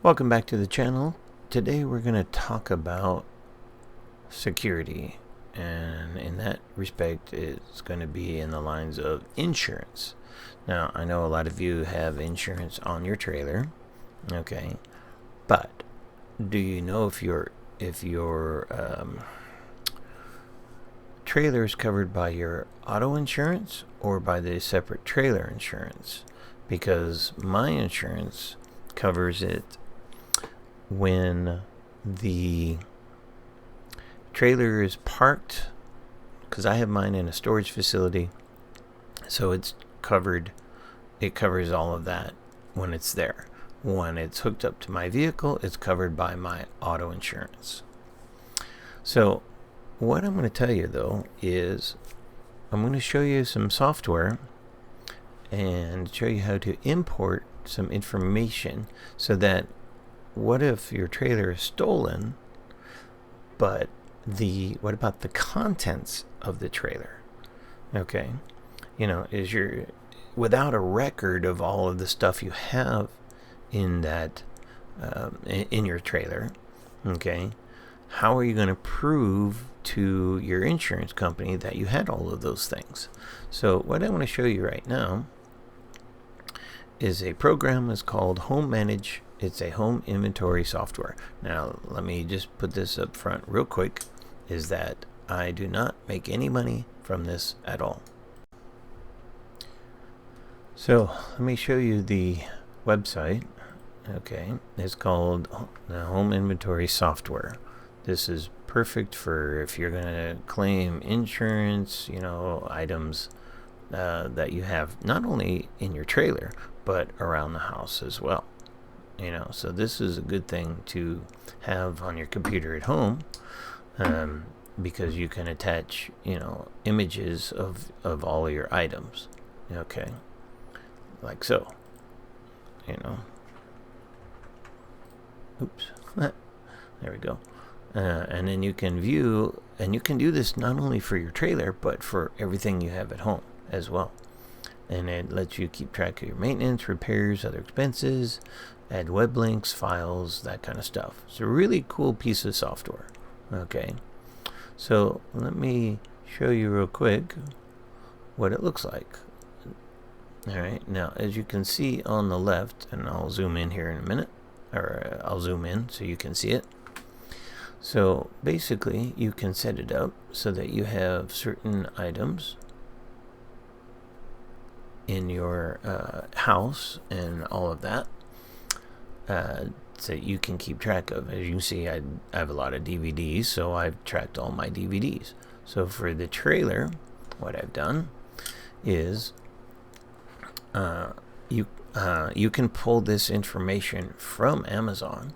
Welcome back to the channel. Today we're going to talk about security, and in that respect it's going to be in the lines of insurance. Now I know a lot of you have insurance on your trailer, okay, but do you know if your trailer is covered by your auto insurance or by the separate trailer insurance? Because my insurance covers it when the trailer is parked, because I have mine in a storage facility, so it's covered. It covers all of that when it's there. When it's hooked up to my vehicle, it's covered by my auto insurance. So what I'm going to tell you though is I'm going to show you some software and show you how to import some information, so that what if your trailer is stolen, but what about the contents of the trailer? Okay, is without a record of all of the stuff you have in that in your trailer, okay, how are you going to prove to your insurance company that you had all of those things? So what I want to show you right now is a program that's called Home Manage. It's a home inventory software. Now let me just put this up front real quick, is that I do not make any money from this at all. So let me show you the website. Okay, it's called the Home Inventory Software. This is perfect for if you're going to claim insurance, items that you have not only in your trailer but around the house as well. So this is a good thing to have on your computer at home, because you can attach images of all of your items, okay, like so. Oops. There we go. And then you can view, and you can do this not only for your trailer but for everything you have at home as well. And it lets you keep track of your maintenance, repairs, other expenses, add web links, files, that kind of stuff. It's a really cool piece of software. Okay, so let me show you real quick what it looks like. Alright, now as you can see on the left, and I'll zoom in here in a minute, or I'll zoom in so you can see it. So basically you can set it up so that you have certain items in your house and all of that, so you can keep track of. As you can see, I have a lot of DVDs, so I've tracked all my DVDs. So for the trailer, what I've done is you can pull this information from Amazon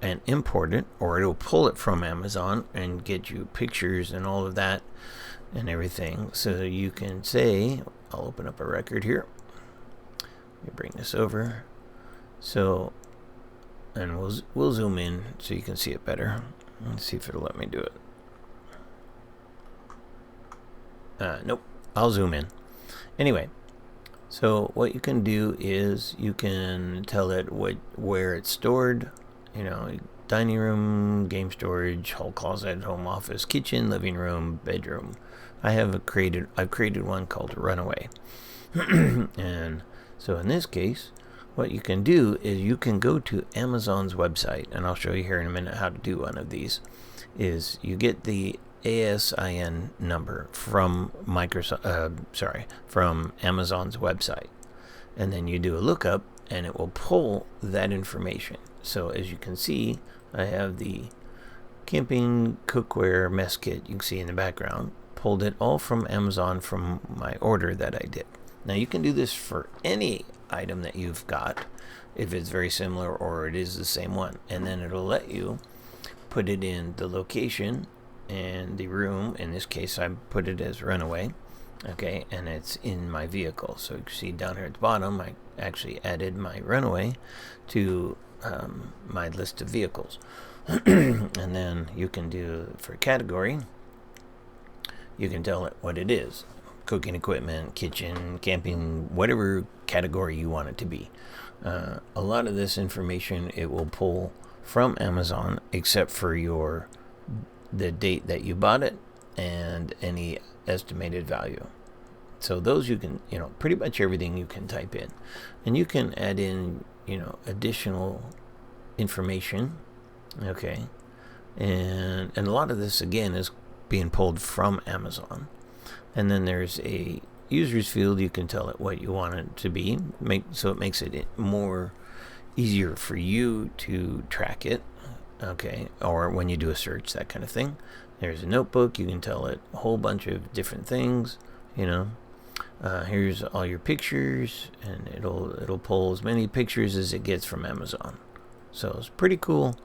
and import it, or it'll pull it from Amazon and get you pictures and all of that and everything. So you can say, I'll open up a record here. Let me bring this over. So, and we'll zoom in so you can see it better. Let's see if it'll let me do it. Nope, I'll zoom in. Anyway, so what you can do is you can tell it where it's stored. Dining room, game storage, hall closet, home office, kitchen, living room, bedroom. I've created one called Runaway. And so in this case, what you can do is you can go to Amazon's website, and I'll show you here in a minute how to do one of these. Is you get the ASIN number from from Amazon's website, and then you do a lookup and it will pull that information. So as you can see, I have the camping cookware mess kit you can see in the background, pulled it all from Amazon from my order that I did. Now you can do this for any item that you've got, if it's very similar or it is the same one, and then it'll let you put it in the location and the room. In this case I put it as Runaway, okay, and it's in my vehicle. So you can see down here at the bottom I actually added my Runaway to my list of vehicles. And then you can do, for category, you can tell it what it is. cooking equipment, kitchen, camping, whatever category you want it to be. A lot of this information it will pull from Amazon, except for the date that you bought it and any estimated value. So those you can, pretty much everything you can type in, and you can add in, additional information. Okay. And a lot of this again is being pulled from Amazon. And then there's a users field. You can tell it what you want it to be, so it makes it more easier for you to track it. Okay, or when you do a search, that kind of thing. There's a notebook. You can tell it a whole bunch of different things. Here's all your pictures, and it'll pull as many pictures as it gets from Amazon. So it's pretty cool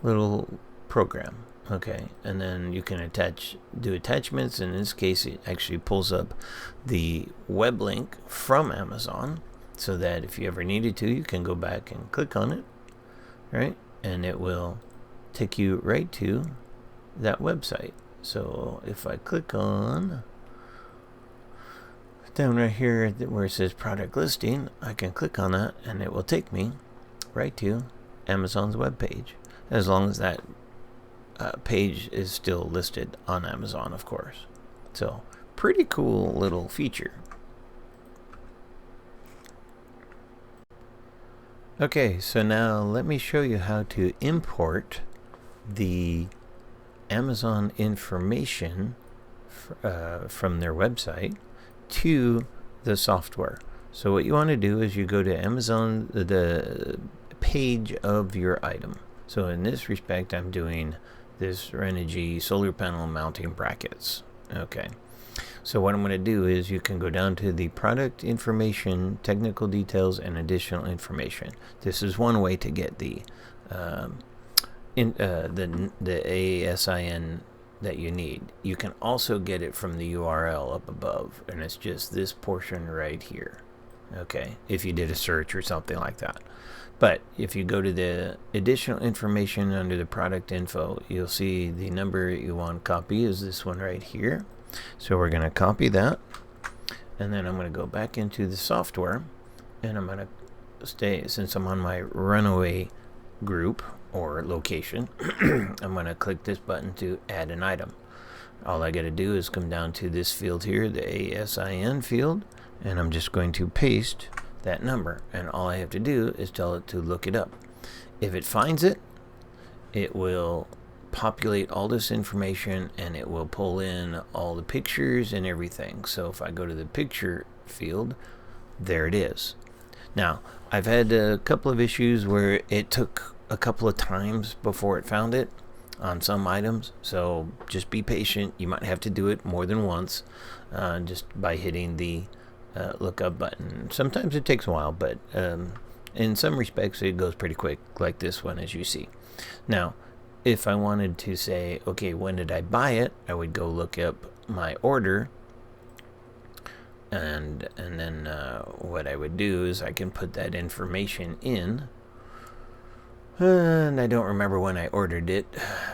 little program. Okay, and then you can do attachments. In this case, it actually pulls up the web link from Amazon, so that if you ever needed to, you can go back and click on it, right? And it will take you right to that website. So if I click on down right here where it says product listing, I can click on that, and it will take me right to Amazon's web page, as long as that page is still listed on Amazon, of course. So pretty cool little feature. Okay, so now let me show you how to import the Amazon information from their website to the software. So what you want to do is you go to Amazon, the page of your item. So in this respect, I'm doing this Runaway solar panel mounting brackets. Okay. So what I'm going to do is you can go down to the product information, technical details, and additional information. This is one way to get the ASIN that you need. You can also get it from the URL up above, and it's just this portion right here. Okay, if you did a search or something like that. But if you go to the additional information under the product info, you'll see the number you want to copy is this one right here. So we're going to copy that, and then I'm going to go back into the software, and I'm going to stay, since I'm on my Runaway group or location, I'm going to click this button to add an item. All I got to do is come down to this field here, the ASIN field, and I'm just going to paste that number, and all I have to do is tell it to look it up. If it finds it, it will populate all this information, and it will pull in all the pictures and everything. So if I go to the picture field, there it is. Now, I've had a couple of issues where it took a couple of times before it found it on some items, so just be patient. You might have to do it more than once, just by hitting the look up button. Sometimes it takes a while, but in some respects it goes pretty quick, like this one, as you see. Now, if I wanted to say, okay, when did I buy it, I would go look up my order, and then what I would do is I can put that information in. And I don't remember when I ordered it,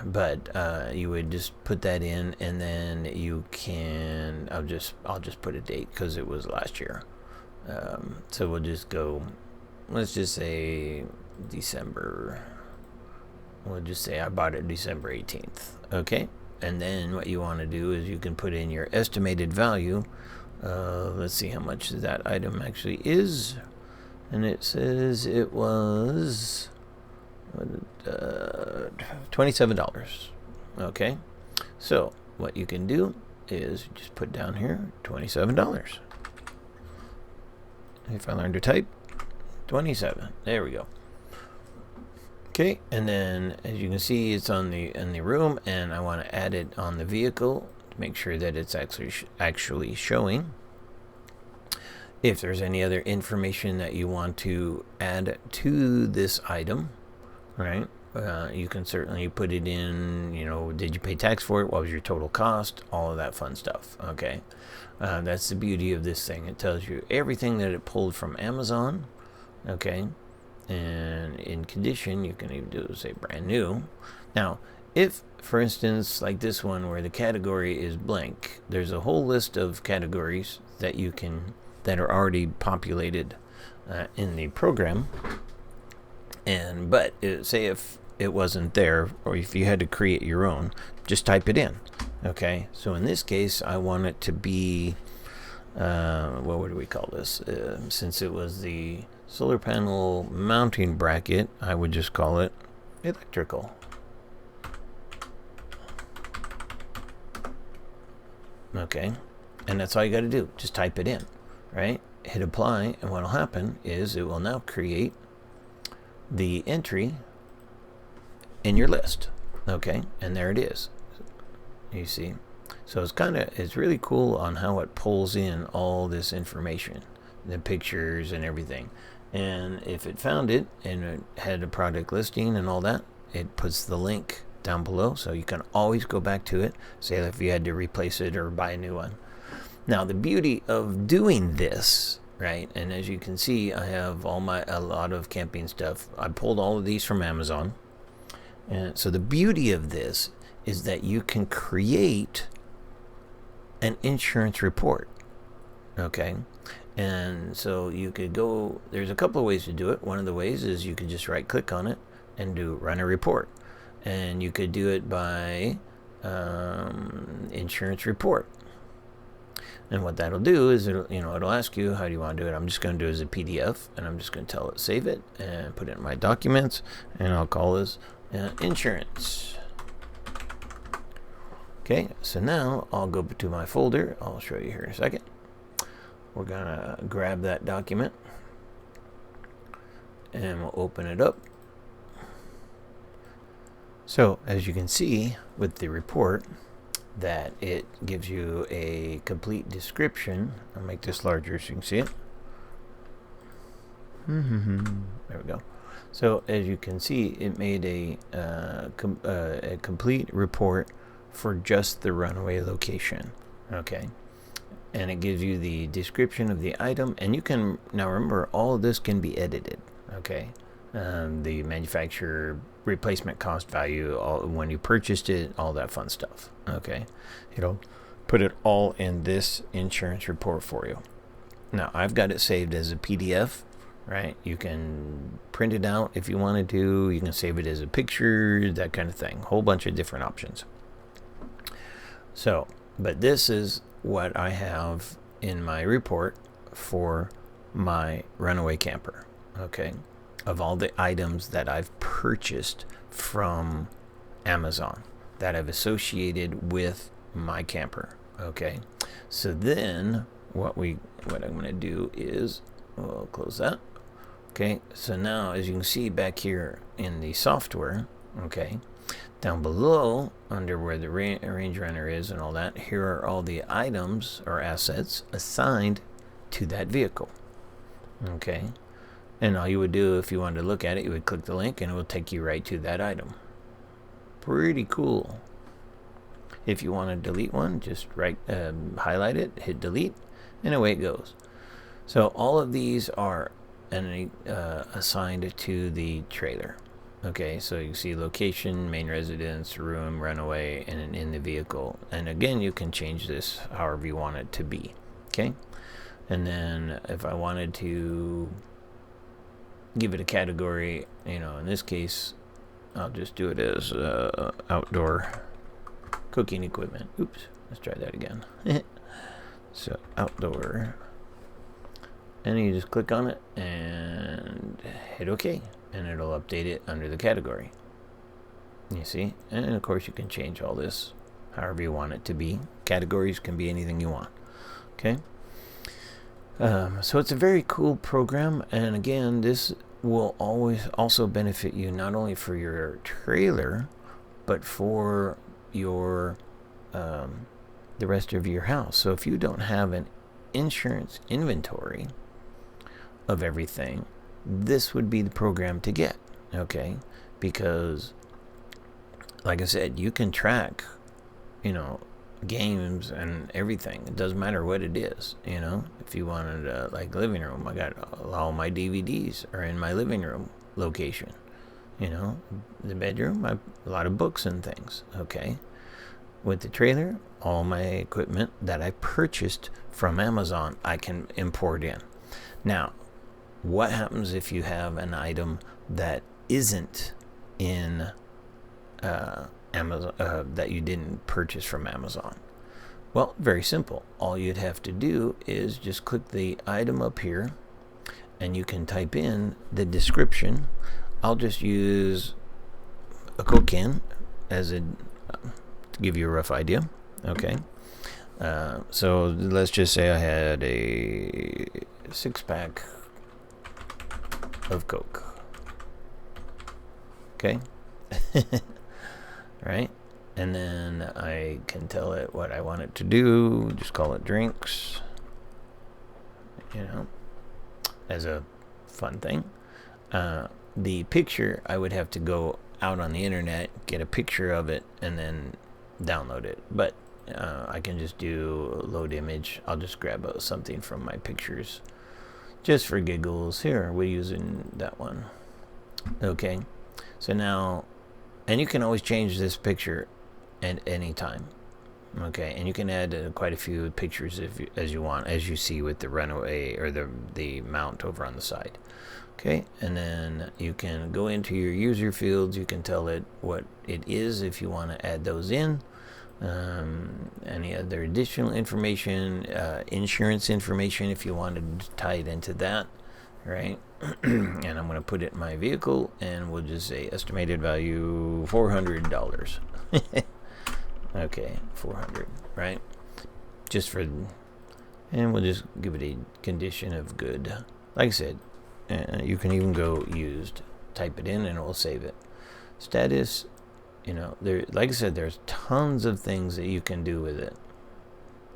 but you would just put that in, and then you can, I'll just put a date because it was last year. So we'll just go, let's just say December. We'll just say I bought it December 18th. Okay. And then what you want to do is you can put in your estimated value. Let's see how much that item actually is. And it says it was $27. Okay. So what you can do is just put down here $27. If I learn to type, 27. There we go. Okay, and then as you can see, it's in the room, and I want to add it on the vehicle to make sure that it's actually showing. If there's any other information that you want to add to this item, right? You can certainly put it in. Did you pay tax for it? What was your total cost? All of that fun stuff. Okay, that's the beauty of this thing. It tells you everything that it pulled from Amazon. Okay. And in condition, you can even do, say, brand new. Now, if for instance, like this one where the category is blank, there's a whole list of categories that that are already populated in the program. But say if it wasn't there, or if you had to create your own, just type it in. Okay, so in this case, I want it to be, what would we call this? Since it was the solar panel mounting bracket, I would just call it electrical. Okay, and that's all you got to do. Just type it in, right? Hit apply, and what will happen is it will now create the entry in your list. Okay, and there it is. You see, so it's really cool on how it pulls in all this information, the pictures and everything. And if it found it and it had a product listing and all that, it puts the link down below, so you can always go back to it, say if you had to replace it or buy a new one. Now the beauty of doing this, right, and as you can see, I have a lot of camping stuff. I pulled all of these from Amazon. And so the beauty of this is that you can create an insurance report. Okay, and so you could go, there's a couple of ways to do it. One of the ways is you could just right click on it and run a report, and you could do it by insurance report. And what that'll do is it'll ask you, how do you want to do it? I'm just going to do it as a PDF, and I'm just going to tell it save it and put it in my documents, and I'll call this insurance. Okay, so now I'll go to my folder. I'll show you here in a second. We're gonna grab that document and we'll open it up. So as you can see with the report, that it gives you a complete description. I'll make this larger so you can see it. There we go. So as you can see, it made a complete report for just the Runaway location. Okay, and it gives you the description of the item, and you can now remember all of this can be edited. Okay, the manufacturer, replacement cost value, when you purchased it, all that fun stuff. Okay, it'll put it all in this insurance report for you. Now I've got it saved as a PDF. Right, you can print it out if you wanted to. You can save it as a picture, that kind of thing. Whole bunch of different options. So, but this is what I have in my report for my Runaway camper. Okay, of all the items that I've purchased from Amazon that I've associated with my camper. Okay, so then what I'm going to do is we'll close that. Okay, so now as you can see back here in the software, okay, down below under where the range runner is and all that, here are all the items or assets assigned to that vehicle. Okay, and all you would do if you wanted to look at it, you would click the link and it will take you right to that item. Pretty cool. If you want to delete one, just highlight it, hit delete, and away it goes. So all of these are assigned to the trailer. Okay, so you see location, main residence, room, Runaway, and in the vehicle. And again, you can change this however you want it to be. Okay, and then if I wanted to give it a category, in this case, I'll just do it as outdoor cooking equipment. Oops, let's try that again. So outdoor, and you just click on it and hit OK, and it'll update it under the category. You see, and of course you can change all this however you want it to be. Categories can be anything you want. Okay, so it's a very cool program, and again, this will always also benefit you not only for your trailer, but for your the rest of your house. So if you don't have an insurance inventory of everything, this would be the program to get. Okay, because like I said, you can track games and everything. It doesn't matter what it is. If you wanted like living room, I got all my DVDs are in my living room location. You know, the bedroom, a lot of books and things. Okay. With the trailer, all my equipment that I purchased from Amazon, I can import in. Now, what happens if you have an item that isn't in Amazon, that you didn't purchase from Amazon? Well, very simple. All you'd have to do is just click the item up here, and you can type in the description. I'll just use a Coke can as a to give you a rough idea. Okay. So let's just say I had a 6-pack of Coke. Okay. Right. And then I can tell it what I want it to do. Just call it drinks. You know, as a fun thing. The picture, I would have to go out on the internet, get a picture of it, and then download it. But I can just do load image. I'll just grab something from my pictures just for giggles. Here, we're using that one. Okay. So now, and you can always change this picture at any time. Okay, and you can add quite a few pictures as you want, as you see with the Runaway or the mount over on the side. Okay, and then you can go into your user fields. You can tell it what it is if you want to add those in. Any other additional information, insurance information if you wanted to tie it into that, right? And I'm going to put it in my vehicle, and we'll just say estimated value $400. Okay, 400, right? Just for, and we'll just give it a condition of good. Like I said, you can even go used, type it in, and it will save it. Status, you know, there. Like I said, there's tons of things that you can do with it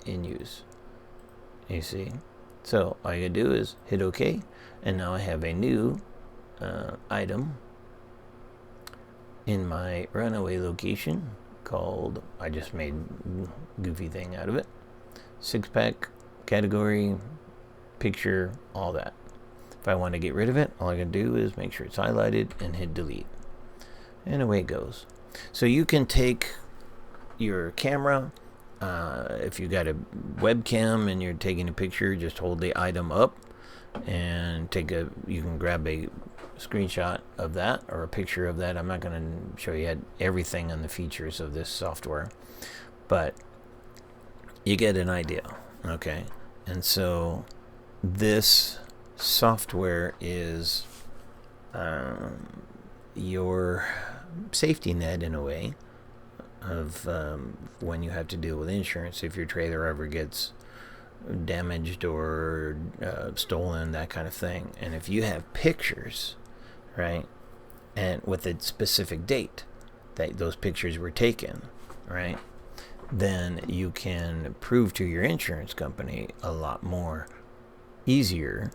in use. You see, so all you gotta do is hit OK, and now I have a new item in my Runaway location called, I just made goofy thing out of it, 6-pack, category, picture, all that. If I want to get rid of it, all I can do is make sure it's highlighted and hit delete, and away it goes. So you can take your camera, if you got a webcam and you're taking a picture, just hold the item up and you can grab a screenshot of that or a picture of that. I'm not going to show you everything on the features of this software, but you get an idea. Okay, and so this software is your safety net in a way of when you have to deal with insurance if your trailer ever gets damaged or stolen, that kind of thing. And if you have pictures, right, and with a specific date that those pictures were taken, right, then you can prove to your insurance company a lot more easier.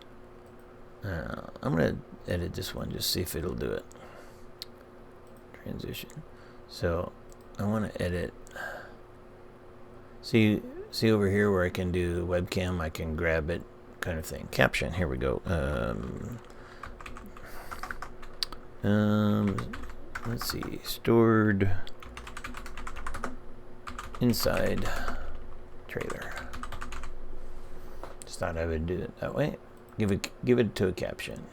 I'm going to edit this one, just see if it'll do it. Transition. So I want to edit. See over here where I can do webcam, I can grab it, kind of thing. Caption, here we go. Let's see, stored inside trailer. Just thought I would do it that way. Give it to a caption.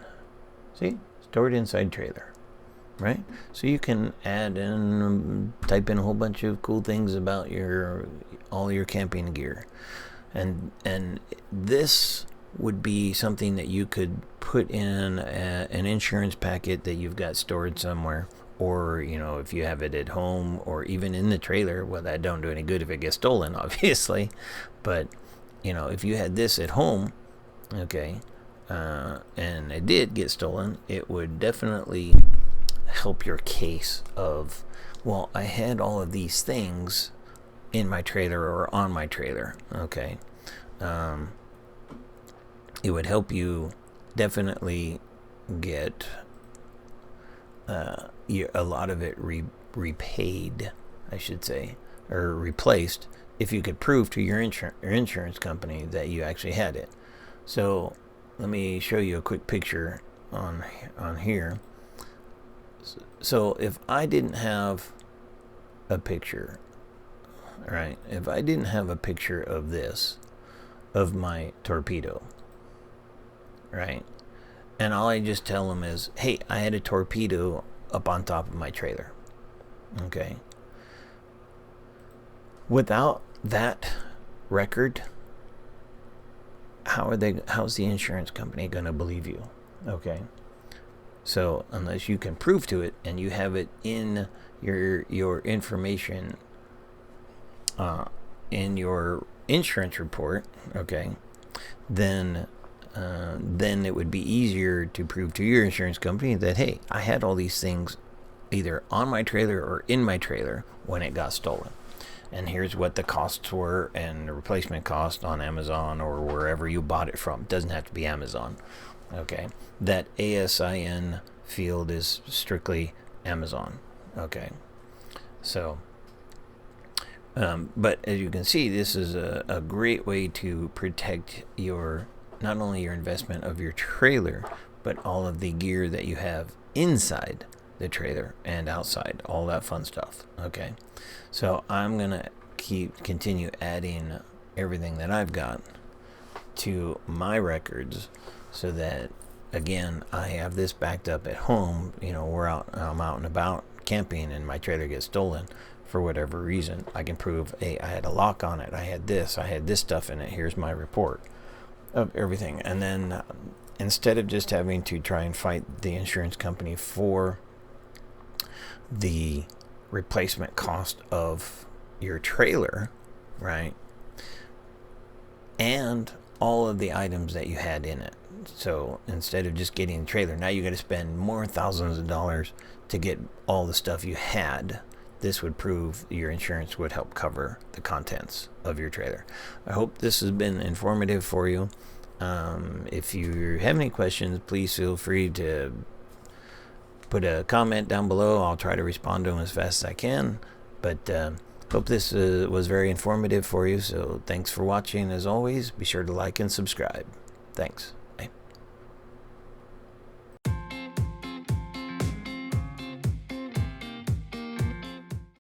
See, stored inside trailer. Right, so you can add in, type in a whole bunch of cool things about all your camping gear, and this would be something that you could put in an insurance packet that you've got stored somewhere, or if you have it at home or even in the trailer. Well, that don't do any good if it gets stolen, obviously, but if you had this at home, okay, and it did get stolen, it would definitely help your case of, well, I had all of these things in my trailer or on my trailer. Okay, it would help you definitely get a lot of it repaid, I should say, or replaced, if you could prove to your insurance company that you actually had it. So let me show you a quick picture on here. So if I didn't have a picture, right? If I didn't have a picture of this, of my torpedo, right? And all I just tell them is, hey, I had a torpedo up on top of my trailer. Okay. Without that record, how's the insurance company going to believe you? Okay. So unless you can prove to it and you have it in your information in your insurance report, okay, then it would be easier to prove to your insurance company that, hey, I had all these things either on my trailer or in my trailer when it got stolen. And here's what the costs were and the replacement cost on Amazon or wherever you bought it from. It doesn't have to be Amazon. Okay. That ASIN field is strictly Amazon. Okay. So, but as you can see, this is a great way to protect not only your investment of your trailer, but all of the gear that you have inside the trailer and outside, all that fun stuff. Okay. So I'm going to continue adding everything that I've got to my records so that, again, I have this backed up at home. I'm out and about camping and my trailer gets stolen for whatever reason. I can prove, hey, I had a lock on it. I had this stuff in it. Here's my report of everything. And then instead of just having to try and fight the insurance company for the replacement cost of your trailer, right, and all of the items that you had in it. So instead of just getting the trailer, now you got to spend more thousands of dollars to get all the stuff you had. This would prove your insurance would help cover the contents of your trailer. I hope this has been informative for you. If you have any questions, please feel free to put a comment down below. I'll try to respond to them as fast as I can. But hope this was very informative for you. So thanks for watching. As always, be sure to like and subscribe. Thanks.